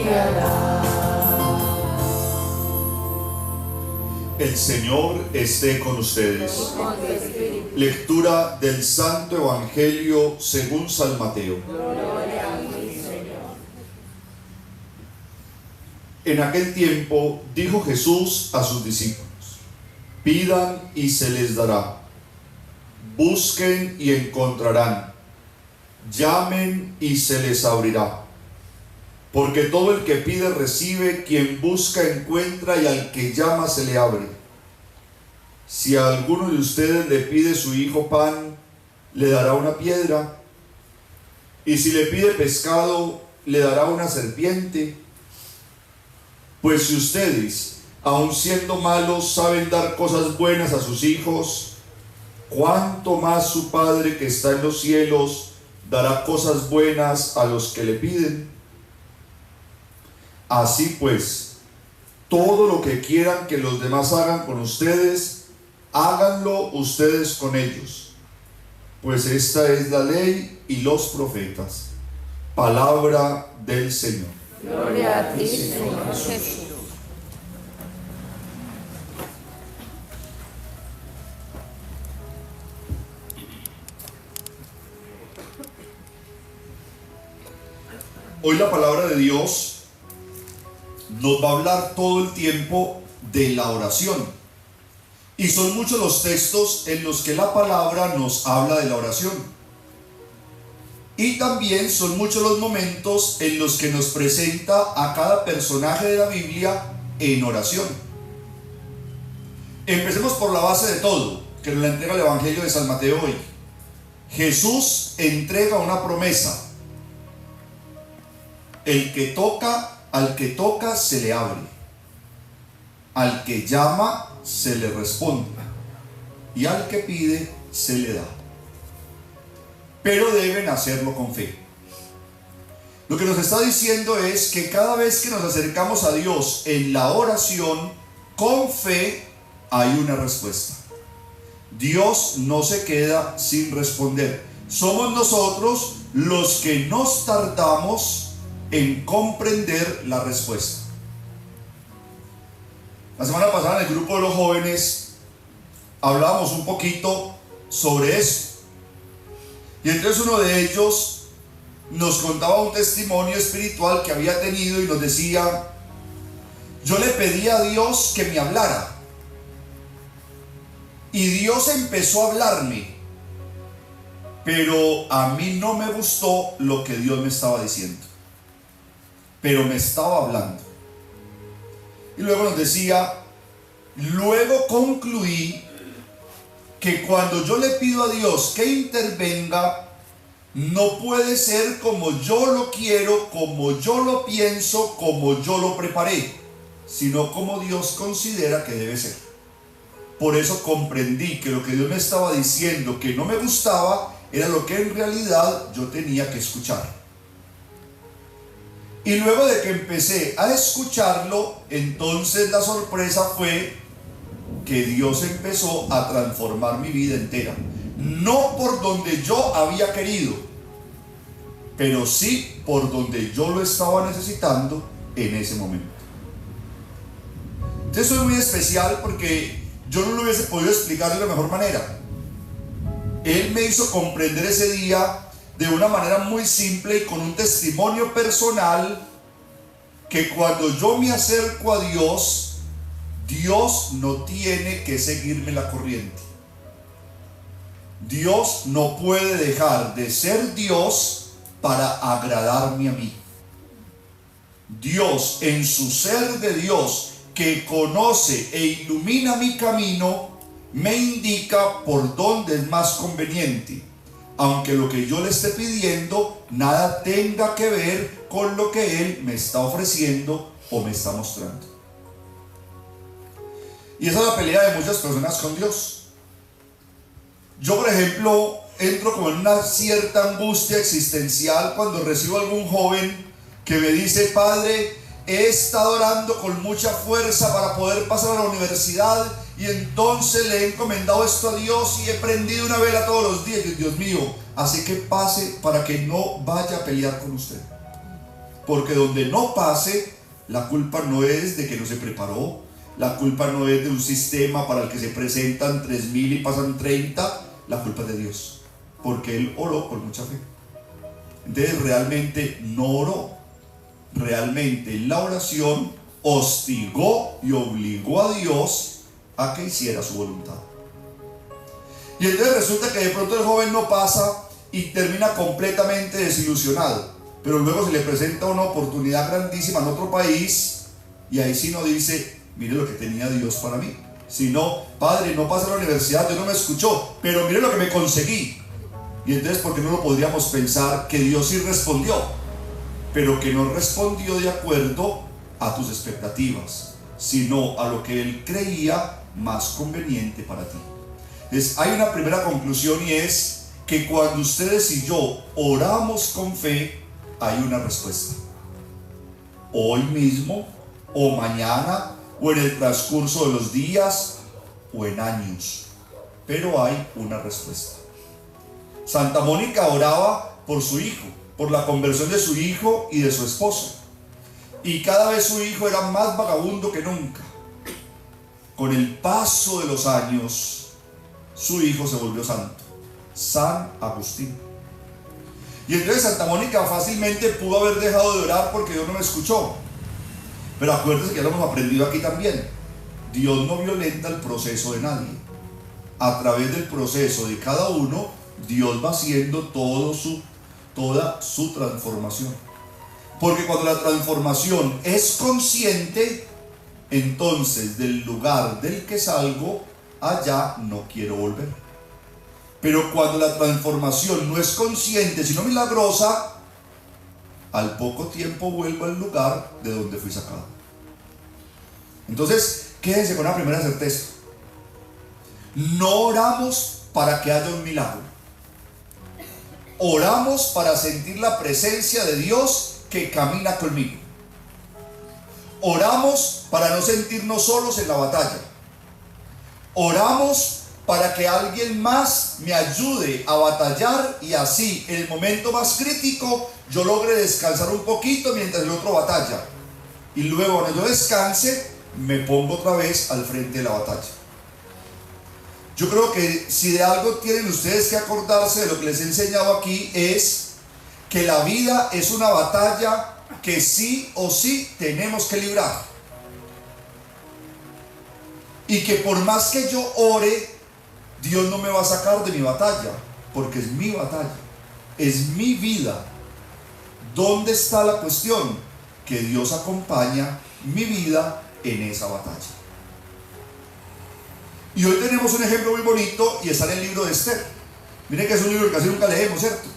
guiará. El Señor esté con ustedes. Con tu espíritu. Lectura del Santo Evangelio según San Mateo. Gloria a ti, Señor. En aquel tiempo dijo Jesús a sus discípulos: pidan y se les dará, busquen y encontrarán, llamen y se les abrirá. Porque todo el que pide recibe, quien busca encuentra, y al que llama se le abre. Si a alguno de ustedes le pide su hijo pan, le dará una piedra, y si le pide pescado, le dará una serpiente. Pues si ustedes, aun siendo malos, saben dar cosas buenas a sus hijos, ¿cuánto más su Padre que está en los cielos dará cosas buenas a los que le piden? Así pues, todo lo que quieran que los demás hagan con ustedes, háganlo ustedes con ellos, pues esta es la ley y los profetas. Palabra del Señor. Gloria a ti, Señor Jesús. Hoy la palabra de Dios nos va a hablar todo el tiempo de la oración. Y son muchos los textos en los que la palabra nos habla de la oración. Y también son muchos los momentos en los que nos presenta a cada personaje de la Biblia en oración. Empecemos por la base de todo, que nos la entrega el Evangelio de San Mateo hoy. Jesús entrega una promesa. Al que toca se le abre, al que llama se le responde, y al que pide se le da. Pero deben hacerlo con fe. Lo que nos está diciendo es que cada vez que nos acercamos a Dios en la oración, con fe hay una respuesta. Dios no se queda sin responder. Somos nosotros los que nos tardamos en comprender la respuesta. La semana pasada en el grupo de los jóvenes hablábamos un poquito sobre esto, y entonces uno de ellos nos contaba un testimonio espiritual que había tenido y nos decía: yo le pedí a Dios que me hablara y Dios empezó a hablarme, pero a mí no me gustó lo que Dios me estaba diciendo, pero me estaba hablando. Y luego nos decía: luego concluí que cuando yo le pido a Dios que intervenga, no puede ser como yo lo quiero, como yo lo pienso, como yo lo preparé, sino como Dios considera que debe ser. Por eso comprendí que lo que Dios me estaba diciendo que no me gustaba era lo que en realidad yo tenía que escuchar. Y luego de que empecé a escucharlo, entonces la sorpresa fue que Dios empezó a transformar mi vida entera. No por donde yo había querido, pero sí por donde yo lo estaba necesitando en ese momento. Entonces eso es muy especial porque yo no lo hubiese podido explicar de la mejor manera. Él me hizo comprender ese día de una manera muy simple y con un testimonio personal, que cuando yo me acerco a Dios, Dios no tiene que seguirme la corriente. Dios no puede dejar de ser Dios para agradarme a mí. Dios, en su ser de Dios, que conoce e ilumina mi camino, me indica por dónde es más conveniente, aunque lo que yo le esté pidiendo nada tenga que ver con lo que Él me está ofreciendo o me está mostrando. Y esa es la pelea de muchas personas con Dios. Yo, por ejemplo, entro como en una cierta angustia existencial cuando recibo a algún joven que me dice: padre, he estado orando con mucha fuerza para poder pasar a la universidad, y entonces le he encomendado esto a Dios y he prendido una vela todos los días. Y Dios mío, así que pase para que no vaya a pelear con usted. Porque donde no pase, la culpa no es de que no se preparó, la culpa no es de un sistema para el que se presentan 3,000 y pasan 30, la culpa es de Dios, porque él oró con mucha fe. Entonces realmente no oró, realmente la oración hostigó y obligó a Dios a que hiciera su voluntad. Y entonces resulta que de pronto el joven no pasa y termina completamente desilusionado, pero luego se le presenta una oportunidad grandísima en otro país y ahí sí no dice, mire lo que tenía Dios para mí, sino, padre, no pasé a la universidad, Dios no me escuchó, pero mire lo que me conseguí. Y entonces, ¿por qué no lo podríamos pensar que Dios sí respondió, pero que no respondió de acuerdo a tus expectativas, sino a lo que él creía más conveniente para ti? Entonces, hay una primera conclusión, y es que cuando ustedes y yo oramos con fe, hay una respuesta. Hoy mismo, o mañana, o en el transcurso de los días, o en años, pero hay una respuesta. Santa Mónica oraba por su hijo, por la conversión de su hijo y de su esposo, y cada vez su hijo era más vagabundo que nunca. Con el paso de los años, su hijo se volvió santo, San Agustín. Y entonces Santa Mónica fácilmente pudo haber dejado de orar porque Dios no me escuchó. Pero acuérdense que ya lo hemos aprendido aquí también. Dios no violenta el proceso de nadie. A través del proceso de cada uno, Dios va haciendo toda su transformación. Porque cuando la transformación es consciente, entonces del lugar del que salgo, allá no quiero volver. Pero cuando la transformación no es consciente, sino milagrosa, al poco tiempo vuelvo al lugar de donde fui sacado. Entonces, quédense con la primera certeza. No oramos para que haya un milagro. Oramos para sentir la presencia de Dios que camina conmigo. Oramos para no sentirnos solos en la batalla. Oramos para que alguien más me ayude a batallar, y así en el momento más crítico yo logre descansar un poquito mientras el otro batalla, y luego cuando yo descanse me pongo otra vez al frente de la batalla. Yo creo que si de algo tienen ustedes que acordarse de lo que les he enseñado aquí, es que la vida es una batalla que sí o sí tenemos que librar, y que por más que yo ore, Dios no me va a sacar de mi batalla, porque es mi batalla, es mi vida. ¿Dónde está la cuestión? Que Dios acompaña mi vida en esa batalla. Y hoy tenemos un ejemplo muy bonito, y está en el libro de Esther. Miren que es un libro que casi nunca leemos, ¿cierto?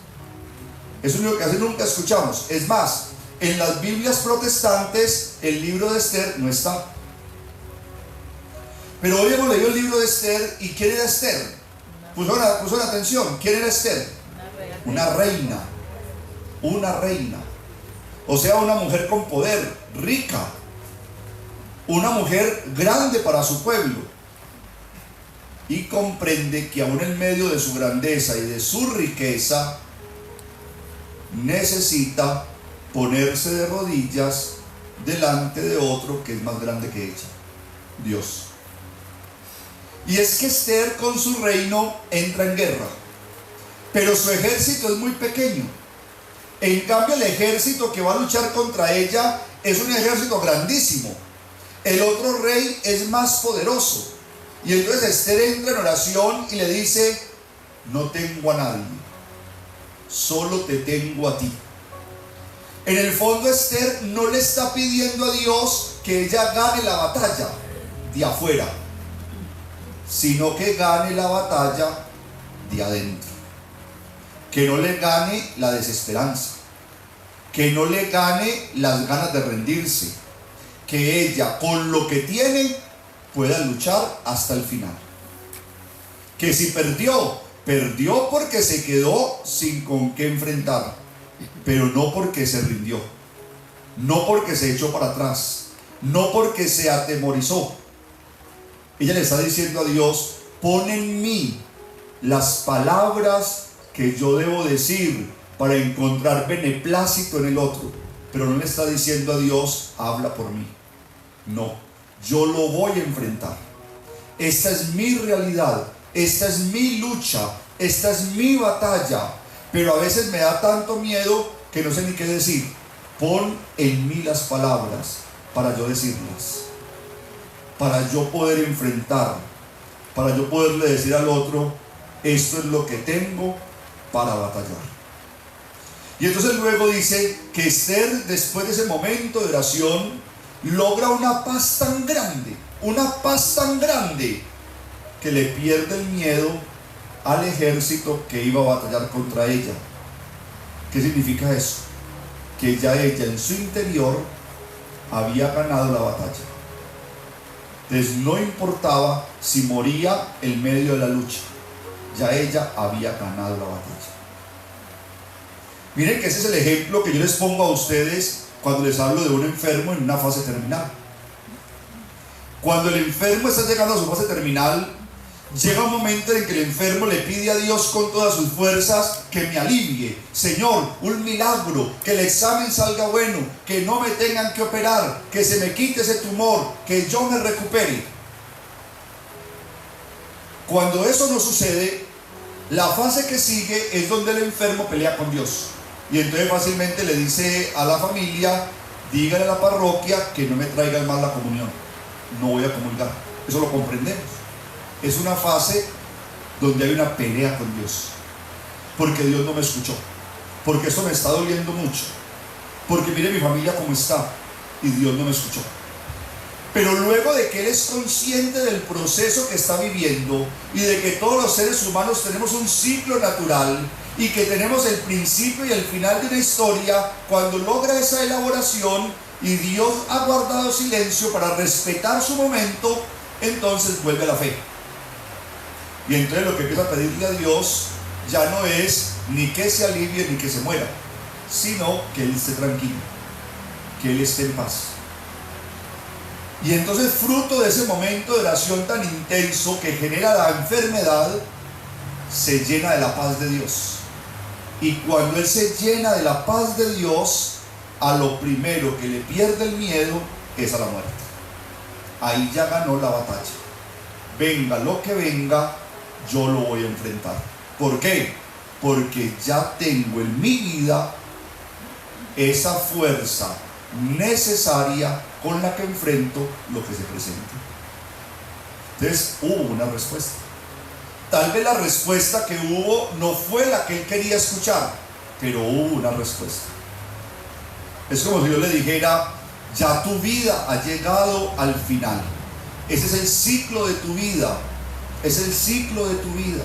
Es un libro que casi nunca escuchamos. Es más, en las Biblias protestantes el libro de Esther no está. Pero hoy hemos leído el libro de Esther. ¿Y quién era Esther? Puso atención. ¿Quién era Esther? Una reina. Una reina. O sea, una mujer con poder, rica. Una mujer grande para su pueblo. Y comprende que aún en medio de su grandeza y de su riqueza, necesita ponerse de rodillas delante de otro que es más grande que ella, Dios. Y es que Esther con su reino entra en guerra, pero su ejército es muy pequeño. En cambio, el ejército que va a luchar contra ella es un ejército grandísimo. El otro rey es más poderoso. Y entonces Esther entra en oración y le dice: no tengo a nadie, solo te tengo a ti. En el fondo, Esther no le está pidiendo a Dios que ella gane la batalla de afuera, sino que gane la batalla de adentro. Que no le gane la desesperanza, que no le gane las ganas de rendirse, que ella con lo que tiene pueda luchar hasta el final. Que si perdió porque se quedó sin con qué enfrentar, pero no porque se rindió, no porque se echó para atrás, no porque se atemorizó. Ella le está diciendo a Dios: pon en mí las palabras que yo debo decir para encontrar beneplácito en el otro. pero no le está diciendo a Dios, habla por mí. No, yo lo voy a enfrentar. Esta es mi realidad, esta es mi lucha, esta es mi batalla, pero a veces me da tanto miedo que no sé ni qué decir. Pon en mí las palabras para yo decirlas, para yo poder enfrentar, para yo poderle decir al otro, esto es lo que tengo para batallar. Y entonces luego dice que Esther, después de ese momento de oración, logra una paz tan grande, que le pierde el miedo al ejército que iba a batallar contra ella. ¿Qué significa eso? Que ya ella en su interior había ganado la batalla. Entonces no importaba si moría en medio de la lucha, ya ella había ganado la batalla. Miren que ese es el ejemplo que yo les pongo a ustedes cuando les hablo de un enfermo en una fase terminal. Cuando el enfermo está llegando a su fase terminal, llega un momento en que el enfermo le pide a Dios con todas sus fuerzas que me alivie. Señor, un milagro, que el examen salga bueno, que no me tengan que operar, que se me quite ese tumor, que yo me recupere. Cuando eso no sucede, la fase que sigue es donde el enfermo pelea con Dios. Y entonces fácilmente le dice a la familia, dígale a la parroquia que no me traigan más la comunión, no voy a comulgar. Eso lo comprendemos. Es una fase donde hay una pelea con Dios, porque Dios no me escuchó, porque esto me está doliendo mucho, porque mire mi familia cómo está y Dios no me escuchó. Pero luego de que él es consciente del proceso que está viviendo y de que todos los seres humanos tenemos un ciclo natural y que tenemos el principio y el final de una historia, cuando logra esa elaboración y Dios ha guardado silencio para respetar su momento, entonces vuelve a la fe. Y entonces lo que empieza a pedirle a Dios ya no es ni que se alivie ni que se muera, sino que él esté tranquilo, que él esté en paz. Y entonces, fruto de ese momento de oración tan intenso que genera la enfermedad, se llena de la paz de Dios. Y cuando él se llena de la paz de Dios, a lo primero que le pierde el miedo es a la muerte. Ahí ya ganó la batalla. Venga lo que venga, yo lo voy a enfrentar. ¿Por qué? Porque ya tengo en mi vida esa fuerza necesaria con la que enfrento lo que se presenta. Entonces hubo una respuesta. Tal vez la respuesta que hubo no fue la que él quería escuchar, pero hubo una respuesta. Es como si yo le dijera, ya tu vida ha llegado al final. Ese es el ciclo de tu vida. Es el ciclo de tu vida.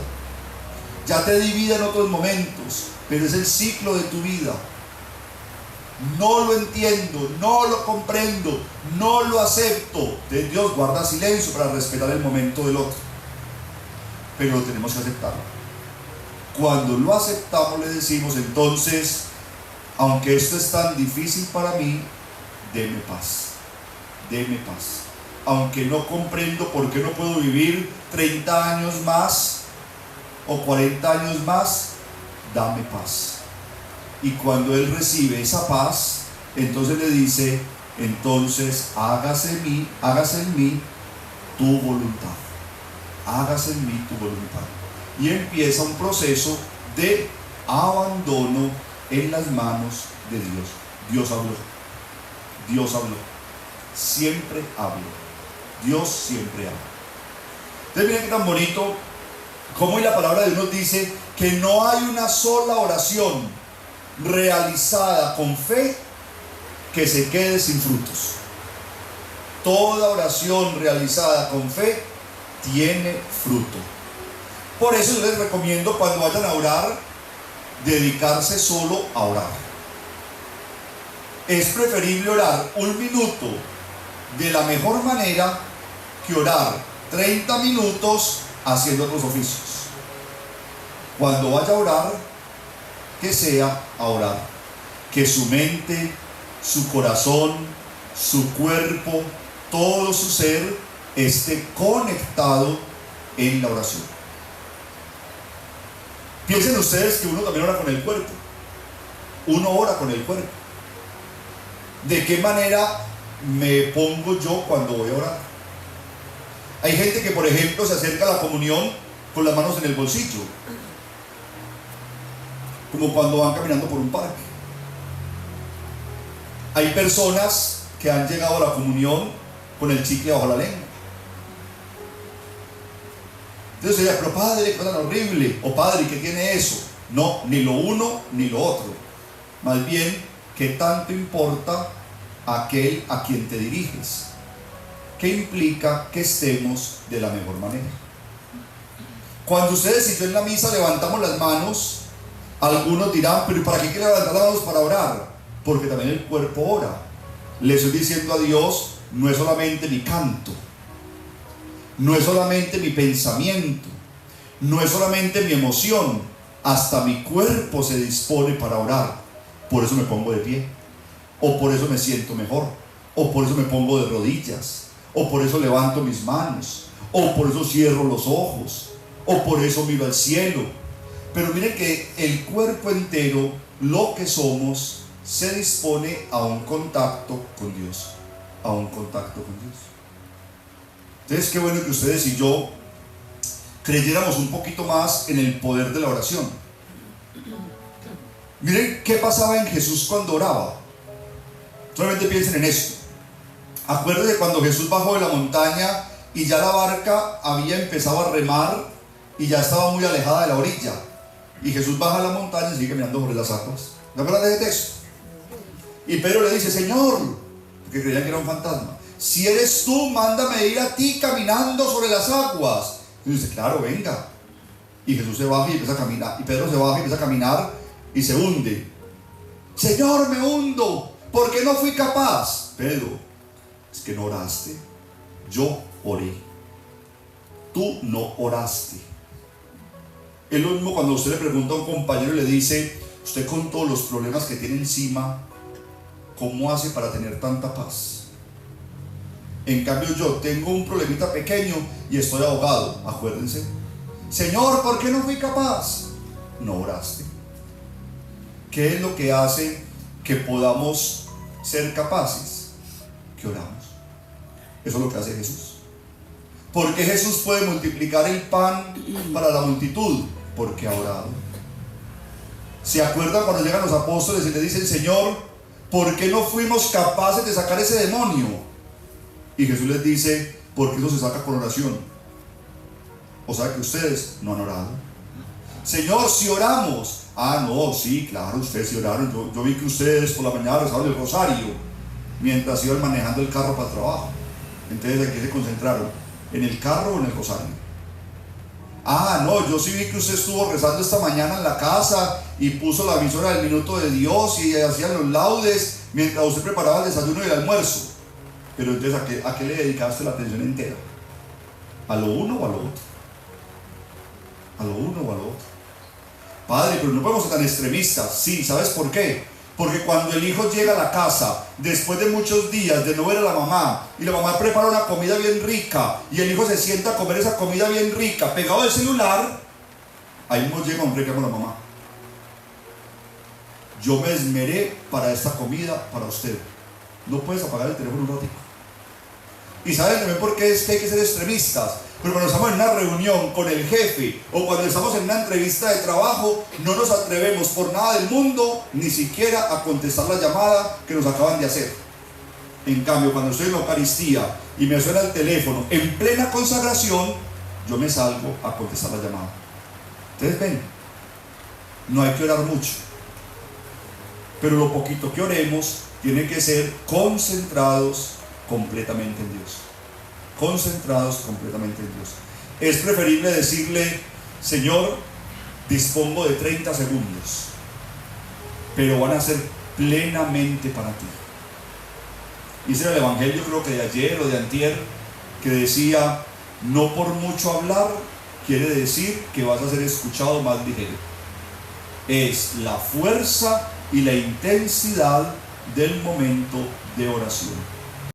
Ya te divide en otros momentos, pero es el ciclo de tu vida. No lo entiendo, no lo comprendo, no lo acepto. Entonces Dios guarda silencio para respetar el momento del otro, pero lo tenemos que aceptar. Cuando lo aceptamos le decimos entonces, aunque esto es tan difícil para mí, deme paz, deme paz. Aunque no comprendo por qué no puedo vivir 30 años más o 40 años más, dame paz. Y cuando él recibe esa paz, entonces le dice, entonces hágase en mí tu voluntad. Hágase en mí tu voluntad. Y empieza un proceso de abandono en las manos de Dios. Dios habló. Dios habló. Siempre habló. Dios siempre habla. Entonces miren qué tan bonito como hoy la palabra de Dios nos dice que no hay una sola oración realizada con fe que se quede sin frutos. Toda oración realizada con fe tiene fruto. Por eso yo les recomiendo, cuando vayan a orar, dedicarse solo a orar. Es preferible orar un minuto de la mejor manera que orar 30 minutos haciendo otros oficios. Cuando vaya a orar, que sea a orar, que su mente, su corazón, su cuerpo, todo su ser esté conectado en la oración. Piensen ustedes que uno también ora con el cuerpo, uno ora con el cuerpo. ¿De qué manera me pongo yo cuando voy a orar? Hay gente que, por ejemplo, se acerca a la comunión con las manos en el bolsillo, como cuando van caminando por un parque. Hay personas que han llegado a la comunión con el chicle bajo la lengua. Entonces ella, pero padre, qué cosa tan horrible, o padre, ¿qué tiene eso? No, ni lo uno ni lo otro. Más bien, ¿qué tanto importa aquel a quien te diriges? ¿Qué implica que estemos de la mejor manera? Cuando ustedes y yo en la misa levantamos las manos, algunos dirán, pero ¿para qué hay que levantar las manos para orar? Porque también el cuerpo ora. Le estoy diciendo a Dios, no es solamente mi canto, no es solamente mi pensamiento, no es solamente mi emoción, hasta mi cuerpo se dispone para orar. Por eso me pongo de pie, o por eso me siento mejor, o por eso me pongo de rodillas, o por eso levanto mis manos, o por eso cierro los ojos, o por eso miro al cielo. Pero miren que el cuerpo entero, lo que somos, se dispone a un contacto con Dios, a un contacto con Dios. Entonces, qué bueno que ustedes y yo creyéramos un poquito más en el poder de la oración. Miren qué pasaba en Jesús cuando oraba. Solamente piensen en esto. Acuérdense cuando Jesús bajó de la montaña y ya la barca había empezado a remar y ya estaba muy alejada de la orilla. Y Jesús baja a la montaña y sigue caminando sobre las aguas. ¿No acuerdan de ese texto? Y Pedro le dice, Señor, porque creían que era un fantasma, si eres tú, mándame ir a ti caminando sobre las aguas. Y dice, claro, venga. Y Jesús se baja y empieza a caminar. Y Pedro se baja y empieza a caminar y se hunde. Señor, me hundo, porque no fui capaz. Pedro, es que no oraste. Yo oré. Tú no oraste. Es lo mismo cuando usted le pregunta a un compañero y le dice, usted con todos los problemas que tiene encima, ¿cómo hace para tener tanta paz? En cambio yo tengo un problemita pequeño y estoy ahogado. Acuérdense, Señor, ¿por qué no fui capaz? No oraste. ¿Qué es lo que hace que podamos ser capaces? Que oramos. Eso es lo que hace Jesús. ¿Por qué Jesús puede multiplicar el pan para la multitud? Porque ha orado. ¿Se acuerdan cuando llegan los apóstoles y le dicen, Señor, ¿por qué no fuimos capaces de sacar ese demonio? Y Jesús les dice, porque eso se saca con oración. O sea que ustedes no han orado. Señor, si oramos. Ah, no, sí, claro, ustedes sí oraron. Yo vi que ustedes por la mañana rezaban el rosario mientras iban manejando el carro para el trabajo. Entonces, ¿en qué se concentraron? ¿En el carro o en el rosario? Ah, no, yo sí vi que usted estuvo rezando esta mañana en la casa y puso la emisora del Minuto de Dios y hacían los laudes mientras usted preparaba el desayuno y el almuerzo. Pero entonces, ¿a qué le dedicaste la atención entera? ¿A lo uno o a lo otro? ¿A lo uno o a lo otro? Padre, pero no podemos ser tan extremistas. Sí, ¿sabes por qué? Porque cuando el hijo llega a la casa, después de muchos días de no ver a la mamá, y la mamá prepara una comida bien rica, y el hijo se sienta a comer esa comida bien rica, pegado al celular, ahí nos llega un reclamo a la mamá. Yo me esmeré para esta comida, para usted. No puedes apagar el teléfono un ratito. Y saben también por qué es que hay que ser extremistas. Pero cuando estamos en una reunión con el jefe o cuando estamos en una entrevista de trabajo, no nos atrevemos por nada del mundo ni siquiera a contestar la llamada que nos acaban de hacer. En cambio, cuando estoy en la Eucaristía y me suena el teléfono en plena consagración, yo me salgo a contestar la llamada. Ustedes ven, no hay que orar mucho, pero lo poquito que oremos tiene que ser concentrados completamente en Dios. Concentrados completamente en Dios. Es preferible decirle, Señor, dispongo de 30 segundos, pero van a ser plenamente para ti. Dice el Evangelio, creo que de ayer o de antier, que decía, no por mucho hablar quiere decir que vas a ser escuchado más ligero. Es la fuerza y la intensidad del momento de oración.